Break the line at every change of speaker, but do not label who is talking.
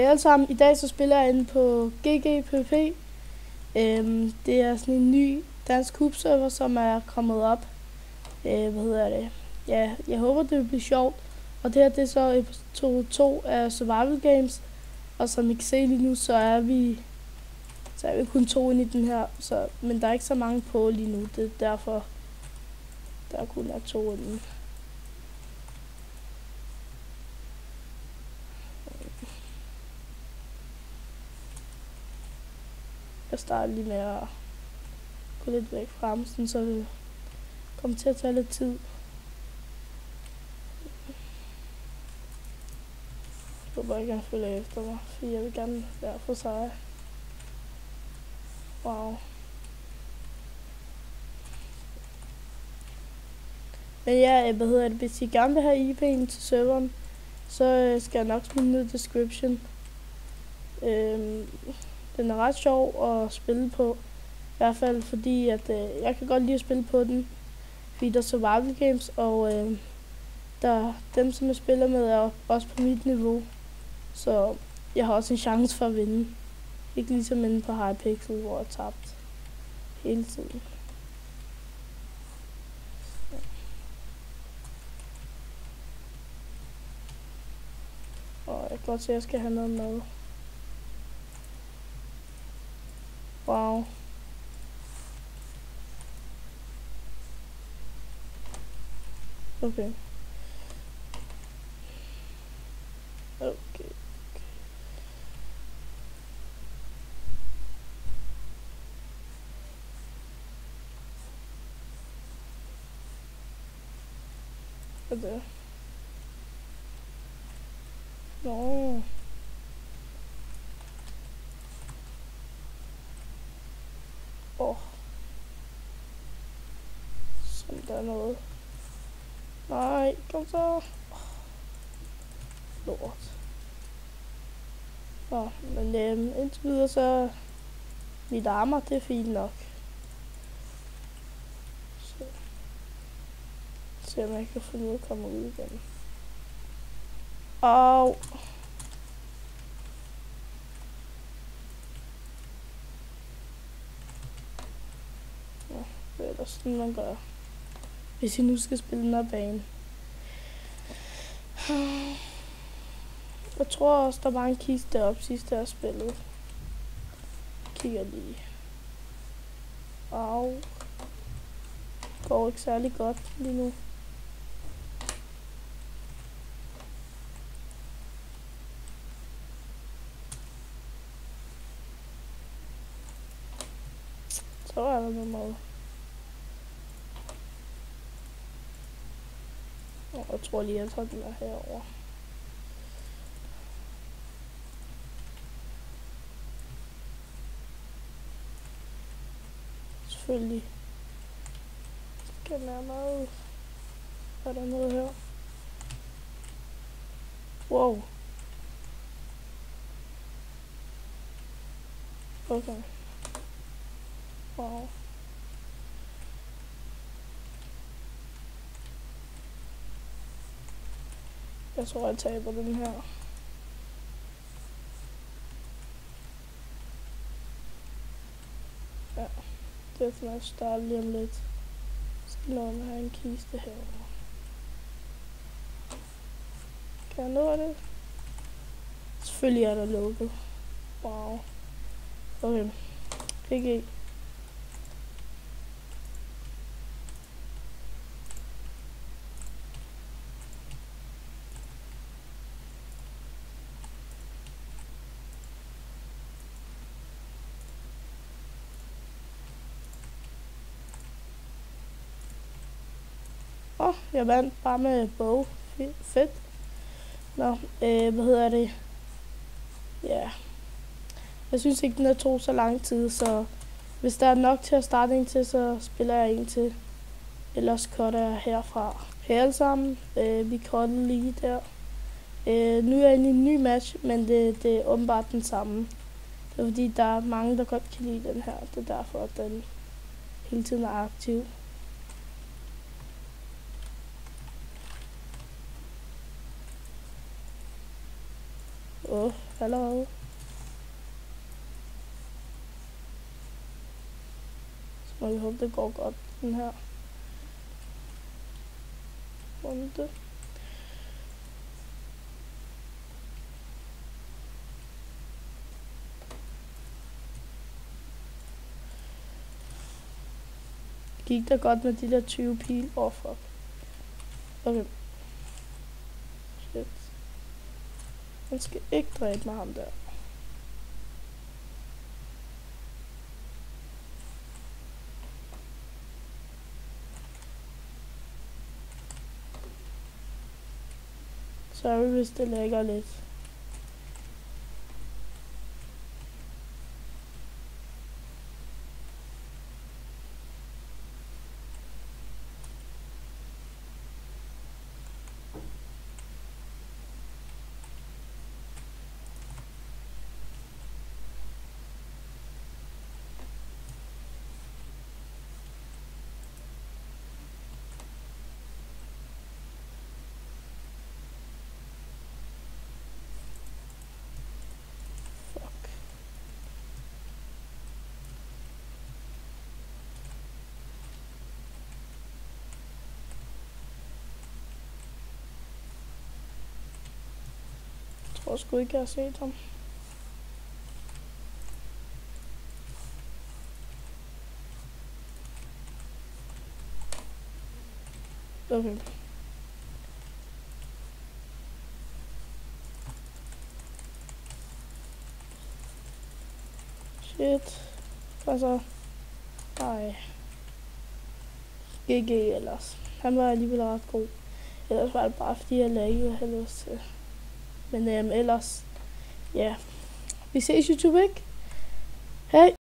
alle sammen. I dag så spiller jeg inde på GGPP. Det er sådan en ny dansk hub-server, som er kommet op. Ja, jeg håber det vil blive sjovt. Og det her, det er så episode 2 af Survival Games. Og som I kan se lige nu, så er vi kun 2 inde i den her. Men der er ikke så mange på lige nu. Det er derfor, der kun er 2 inde. Jeg starter lige med at gå lidt væk fra ham, så det kommer til at tage lidt tid. Jeg håber ikke, han følger efter mig, for jeg vil gerne være for sig. Wow. Men ja, hvis I gerne vil have IP'en til serveren, så skal jeg nok smide ned i description. Den er ret sjov at spille på. I hvert fald fordi, at jeg kan godt lide at spille på den. Fordi der er survival games, og dem, som jeg spiller med, er også på mit niveau. Så jeg har også en chance for at vinde. Ikke ligesom inde på Hypixel, hvor jeg tabt hele tiden. Og jeg kan godt se, at jeg skal have noget mad. Wow. Okay. Okay. Hvad er det? Nå. Som der er noget. Nej, kom så. Lort. Nå, men indtil videre så mit armor, det er fint nok. Så se om jeg kan få noget at komme ud igen. Au. Ja, det er da sådan man gør, hvis I nu skal spille den her bane. Jeg tror også, der var en kiste deroppe sidst, jeg spillede. Kigger lige. Au. Går ikke særlig godt lige nu. Så er der noget mad. Jeg tror lige, jeg tager den der herovre. Selvfølgelig skal der noget. Er der noget her? Wow. Okay. Wow. Jeg tror, jeg taber den her. Ja, det er sådan, at starte lige om lidt. Skal nå at have en kiste herovre. Kan jeg nå det? Selvfølgelig er der lukket. Wow. Okay. GG. Jeg vandt bare med bog. Fedt. Nå, Ja. Jeg synes ikke, den har tog så lang tid, så hvis der er nok til at starte en til, så spiller jeg en til. Ellers cutter jeg herfra. Hej alle sammen. Vi cutter lige der. Nu er jeg inde i en ny match, men det er åbenbart den samme. Det er fordi, der er mange, der godt kan lide den her. Det er derfor, at den hele tiden er aktiv. Allerede. Så må vi håbe, det går godt, den her runde. Gik der godt med de der 20 pil? Fuck. Okay. Shit. Han skal ikke dræbe mig, ham der. Sorry, hvis det lægger lidt. Jeg tror sgu ikke, jeg har set ham. Okay. Shit. Hvad så? Nej. GG ellers. Han var alligevel ret god. Ellers var det bare fordi jeg laggede havde lyst til. Men ellers, ja. Vi ses YouTube, ikke? Hej!